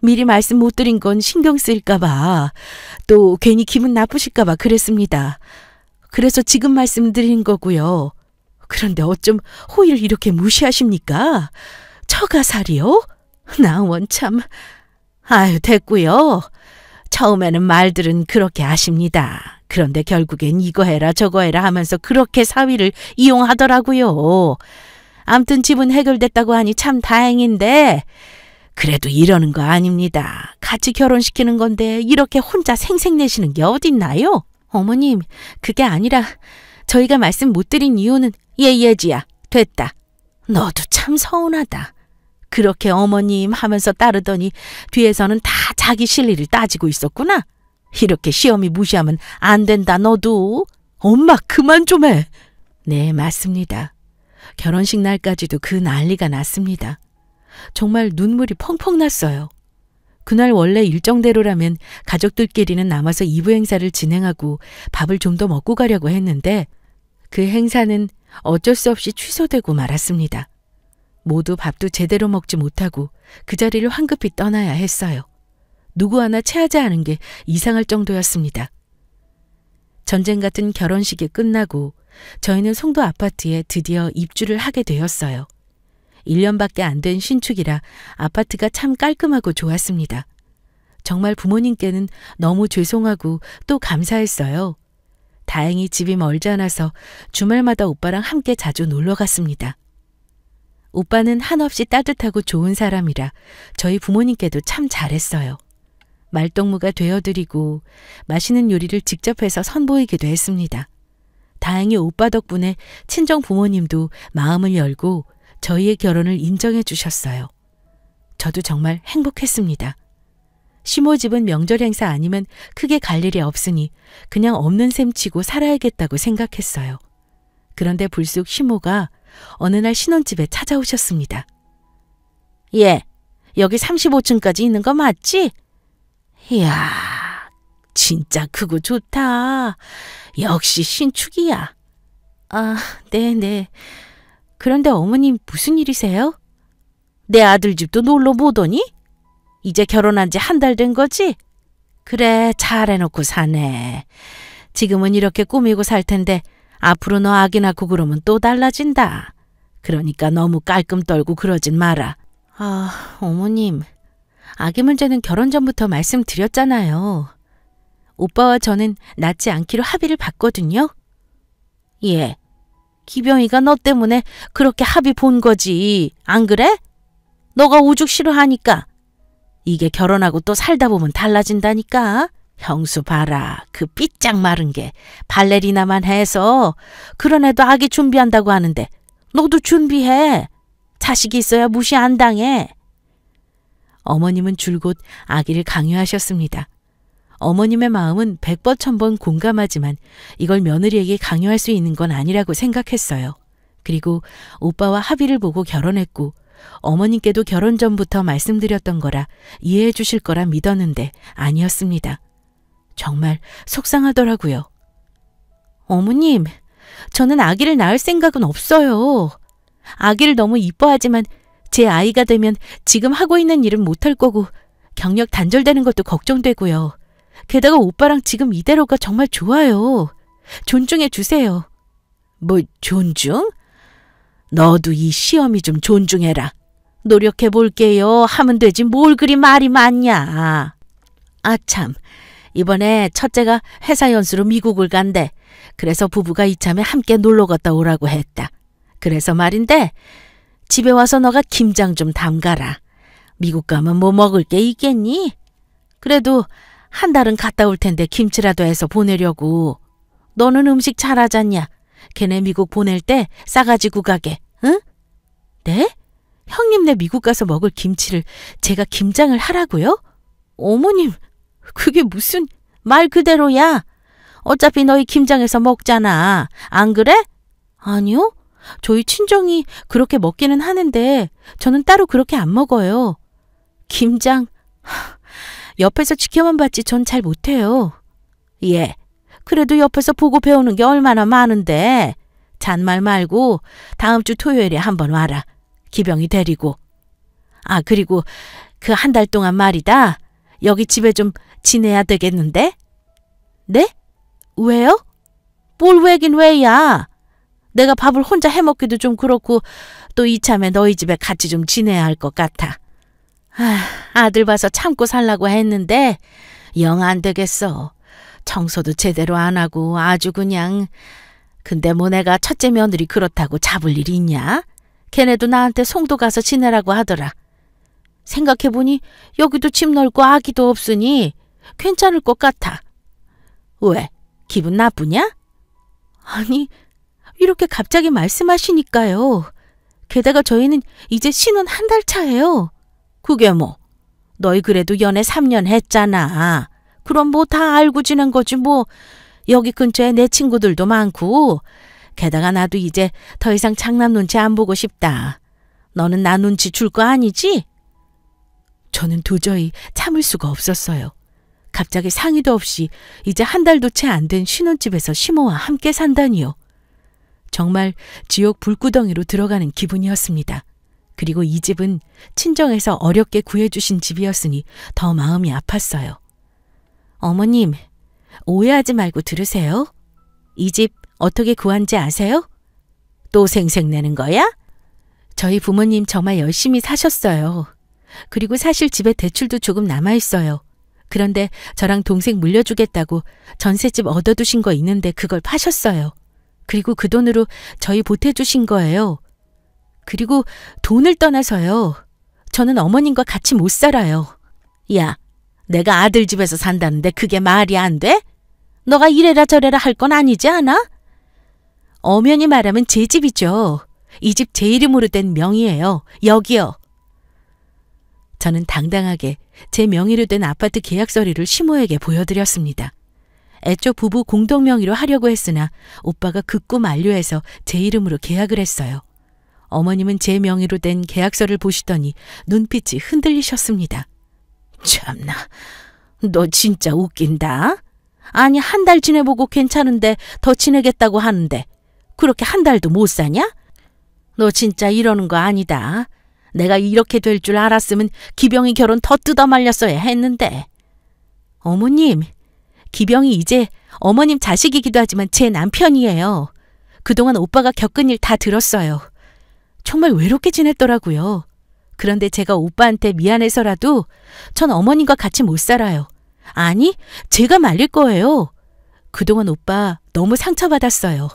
미리 말씀 못 드린 건 신경 쓰일까 봐, 또 괜히 기분 나쁘실까 봐 그랬습니다. 그래서 지금 말씀드린 거고요. 그런데 어쩜 호의를 이렇게 무시하십니까? 처가살이요? 나 원참... 아유, 됐고요. 처음에는 말들은 그렇게 하십니다. 그런데 결국엔 이거 해라 저거 해라 하면서 그렇게 사위를 이용하더라고요. 암튼 집은 해결됐다고 하니 참 다행인데 그래도 이러는 거 아닙니다. 같이 결혼시키는 건데 이렇게 혼자 생색내시는 게 어딨나요? 어머님, 그게 아니라 저희가 말씀 못 드린 이유는 예지야, 됐다. 너도 참 서운하다. 그렇게 어머님 하면서 따르더니 뒤에서는 다 자기 실리를 따지고 있었구나. 이렇게 시어미 무시하면 안 된다 너도. 엄마 그만 좀 해. 네, 맞습니다. 결혼식 날까지도 그 난리가 났습니다. 정말 눈물이 펑펑 났어요. 그날 원래 일정대로라면 가족들끼리는 남아서 이부 행사를 진행하고 밥을 좀 더 먹고 가려고 했는데 그 행사는 어쩔 수 없이 취소되고 말았습니다. 모두 밥도 제대로 먹지 못하고 그 자리를 황급히 떠나야 했어요. 누구 하나 체하지 않은 게 이상할 정도였습니다. 전쟁 같은 결혼식이 끝나고 저희는 송도 아파트에 드디어 입주를 하게 되었어요. 1년밖에 안 된 신축이라 아파트가 참 깔끔하고 좋았습니다. 정말 부모님께는 너무 죄송하고 또 감사했어요. 다행히 집이 멀지 않아서 주말마다 오빠랑 함께 자주 놀러 갔습니다. 오빠는 한없이 따뜻하고 좋은 사람이라 저희 부모님께도 참 잘했어요. 말동무가 되어드리고 맛있는 요리를 직접 해서 선보이기도 했습니다. 다행히 오빠 덕분에 친정 부모님도 마음을 열고 저희의 결혼을 인정해 주셨어요. 저도 정말 행복했습니다. 시모 집은 명절 행사 아니면 크게 갈 일이 없으니 그냥 없는 셈 치고 살아야겠다고 생각했어요. 그런데 불쑥 시모가 어느 날 신혼집에 찾아오셨습니다. 예, 여기 35층까지 있는 거 맞지? 이야, 진짜 크고 좋다. 역시 신축이야. 아, 네네. 그런데 어머님 무슨 일이세요? 내 아들 집도 놀러 못 오니? 이제 결혼한 지 한 달 된 거지? 그래, 잘 해놓고 사네. 지금은 이렇게 꾸미고 살 텐데 앞으로 너 아기 낳고 그러면 또 달라진다. 그러니까 너무 깔끔 떨고 그러진 마라. 아, 어머님. 아기 문제는 결혼 전부터 말씀드렸잖아요. 오빠와 저는 낳지 않기로 합의를 봤거든요. 예. 기병이가 너 때문에 그렇게 합의 본 거지. 안 그래? 너가 오죽 싫어하니까. 이게 결혼하고 또 살다 보면 달라진다니까. 형수 봐라. 그 삐짝 마른 게 발레리나만 해서 그런 애도 아기 준비한다고 하는데 너도 준비해. 자식이 있어야 무시 안 당해. 어머님은 줄곧 아기를 강요하셨습니다. 어머님의 마음은 100번 1000번 공감하지만 이걸 며느리에게 강요할 수 있는 건 아니라고 생각했어요. 그리고 오빠와 합의를 보고 결혼했고 어머님께도 결혼 전부터 말씀드렸던 거라 이해해 주실 거라 믿었는데 아니었습니다. 정말 속상하더라고요. 어머님, 저는 아기를 낳을 생각은 없어요. 아기를 너무 이뻐하지만 제 아이가 되면 지금 하고 있는 일은 못할 거고 경력 단절되는 것도 걱정되고요. 게다가 오빠랑 지금 이대로가 정말 좋아요. 존중해 주세요. 뭐 존중? 너도 이 시어미 좀 존중해라. 노력해 볼게요 하면 되지 뭘 그리 말이 많냐. 아 참, 이번에 첫째가 회사 연수로 미국을 간대. 그래서 부부가 이참에 함께 놀러 갔다 오라고 했다. 그래서 말인데 집에 와서 너가 김장 좀 담가라. 미국 가면 뭐 먹을 게 있겠니? 그래도 한 달은 갔다 올 텐데 김치라도 해서 보내려고. 너는 음식 잘하잖냐? 걔네 미국 보낼 때 싸가지고 가게, 응? 네? 형님네 미국 가서 먹을 김치를 제가 김장을 하라고요? 어머님, 그게 무슨 말 그대로야. 어차피 너희 김장해서 먹잖아. 안 그래? 아니요. 저희 친정이 그렇게 먹기는 하는데 저는 따로 그렇게 안 먹어요. 김장, 옆에서 지켜만 봤지 전 잘 못해요. 예, 그래도 옆에서 보고 배우는 게 얼마나 많은데. 잔말 말고 다음 주 토요일에 한번 와라. 기병이 데리고. 아, 그리고 그 한 달 동안 말이다. 여기 집에 좀 지내야 되겠는데? 네? 왜요? 뭘 왜긴 왜야. 내가 밥을 혼자 해먹기도 좀 그렇고 또 이참에 너희 집에 같이 좀 지내야 할 것 같아. 아들 봐서 참고 살라고 했는데 영 안 되겠어. 청소도 제대로 안 하고 아주 그냥. 근데 뭐 내가 첫째 며느리 그렇다고 잡을 일이 있냐? 걔네도 나한테 송도 가서 지내라고 하더라. 생각해보니 여기도 집 넓고 아기도 없으니 괜찮을 것 같아. 왜? 기분 나쁘냐? 아니, 이렇게 갑자기 말씀하시니까요. 게다가 저희는 이제 신혼 한 달 차예요. 그게 뭐? 너희 그래도 연애 3년 했잖아. 그럼 뭐 다 알고 지낸 거지 뭐. 여기 근처에 내 친구들도 많고. 게다가 나도 이제 더 이상 장남 눈치 안 보고 싶다. 너는 나 눈치 줄 거 아니지? 저는 도저히 참을 수가 없었어요. 갑자기 상의도 없이 이제 한 달도 채 안 된 신혼집에서 시모와 함께 산다니요. 정말 지옥 불구덩이로 들어가는 기분이었습니다. 그리고 이 집은 친정에서 어렵게 구해주신 집이었으니 더 마음이 아팠어요. 어머님, 오해하지 말고 들으세요. 이 집 어떻게 구한지 아세요? 또 생색내는 거야? 저희 부모님 정말 열심히 사셨어요. 그리고 사실 집에 대출도 조금 남아있어요. 그런데 저랑 동생 물려주겠다고 전셋집 얻어두신 거 있는데 그걸 파셨어요. 그리고 그 돈으로 저희 보태주신 거예요. 그리고 돈을 떠나서요. 저는 어머님과 같이 못 살아요. 야, 내가 아들 집에서 산다는데 그게 말이 안 돼? 너가 이래라 저래라 할 건 아니지 않아? 엄연히 말하면 제 집이죠. 이 집 제 이름으로 된 명의예요. 여기요. 저는 당당하게 제 명의로 된 아파트 계약 서류를 시모에게 보여드렸습니다. 애초 부부 공동 명의로 하려고 했으나 오빠가 극구 만류해서 제 이름으로 계약을 했어요. 어머님은 제 명의로 된 계약서를 보시더니 눈빛이 흔들리셨습니다. 참나, 너 진짜 웃긴다. 아니, 한 달 지내보고 괜찮은데 더 지내겠다고 하는데 그렇게 한 달도 못 사냐? 너 진짜 이러는 거 아니다. 내가 이렇게 될 줄 알았으면 기병이 결혼 더 뜯어말렸어야 했는데. 어머님, 기병이 이제 어머님 자식이기도 하지만 제 남편이에요. 그동안 오빠가 겪은 일 다 들었어요. 정말 외롭게 지냈더라고요. 그런데 제가 오빠한테 미안해서라도 전 어머님과 같이 못 살아요. 아니, 제가 말릴 거예요. 그동안 오빠 너무 상처받았어요.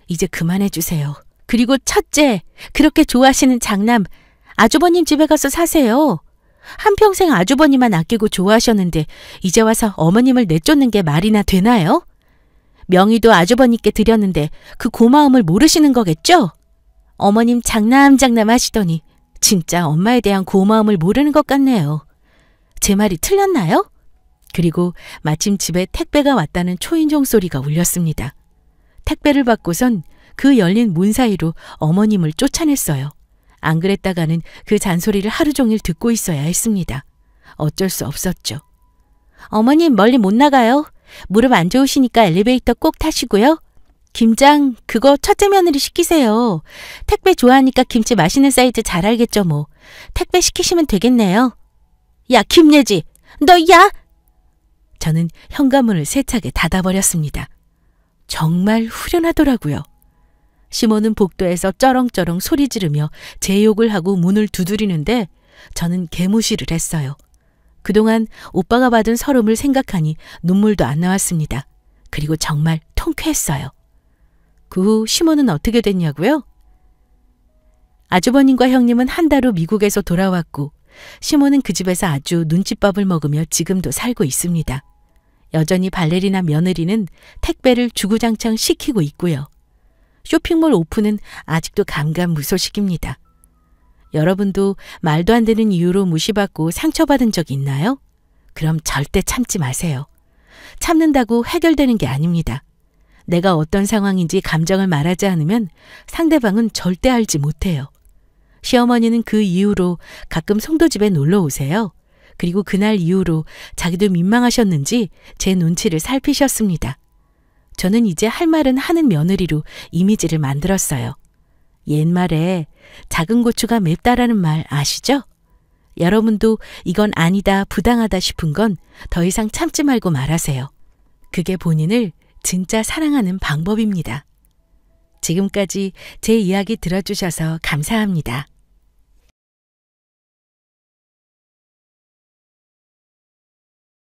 이제 그만해 주세요. 그리고 첫째, 그렇게 좋아하시는 장남, 아주버님 집에 가서 사세요. 한평생 아주버님만 아끼고 좋아하셨는데 이제 와서 어머님을 내쫓는 게 말이나 되나요? 명의도 아주버님께 드렸는데 그 고마움을 모르시는 거겠죠? 어머님 장남 하시더니 진짜 엄마에 대한 고마움을 모르는 것 같네요. 제 말이 틀렸나요? 그리고 마침 집에 택배가 왔다는 초인종 소리가 울렸습니다. 택배를 받고선 그 열린 문 사이로 어머님을 쫓아냈어요. 안 그랬다가는 그 잔소리를 하루 종일 듣고 있어야 했습니다. 어쩔 수 없었죠. 어머님 멀리 못 나가요. 무릎 안 좋으시니까 엘리베이터 꼭 타시고요. 김장 그거 첫째 며느리 시키세요. 택배 좋아하니까 김치 맛있는 사이즈 잘 알겠죠 뭐. 택배 시키시면 되겠네요. 야 김예지, 너 야! 저는 현관문을 세차게 닫아버렸습니다. 정말 후련하더라고요. 시모는 복도에서 쩌렁쩌렁 소리 지르며 제 욕을 하고 문을 두드리는데 저는 개무시를 했어요. 그동안 오빠가 받은 서름을 생각하니 눈물도 안 나왔습니다. 그리고 정말 통쾌했어요. 그 후 시모는 어떻게 됐냐고요? 아주버님과 형님은 한 달 후 미국에서 돌아왔고 시모는 그 집에서 아주 눈칫밥을 먹으며 지금도 살고 있습니다. 여전히 발레리나 며느리는 택배를 주구장창 시키고 있고요. 쇼핑몰 오픈은 아직도 감감무소식입니다. 여러분도 말도 안 되는 이유로 무시받고 상처받은 적 있나요? 그럼 절대 참지 마세요. 참는다고 해결되는 게 아닙니다. 내가 어떤 상황인지 감정을 말하지 않으면 상대방은 절대 알지 못해요. 시어머니는 그 이후로 가끔 송도집에 놀러 오세요. 그리고 그날 이후로 자기도 민망하셨는지 제 눈치를 살피셨습니다. 저는 이제 할 말은 하는 며느리로 이미지를 만들었어요. 옛말에 작은 고추가 맵다라는 말 아시죠? 여러분도 이건 아니다, 부당하다 싶은 건 더 이상 참지 말고 말하세요. 그게 본인을 진짜 사랑하는 방법입니다. 지금까지 제 이야기 들어주셔서 감사합니다.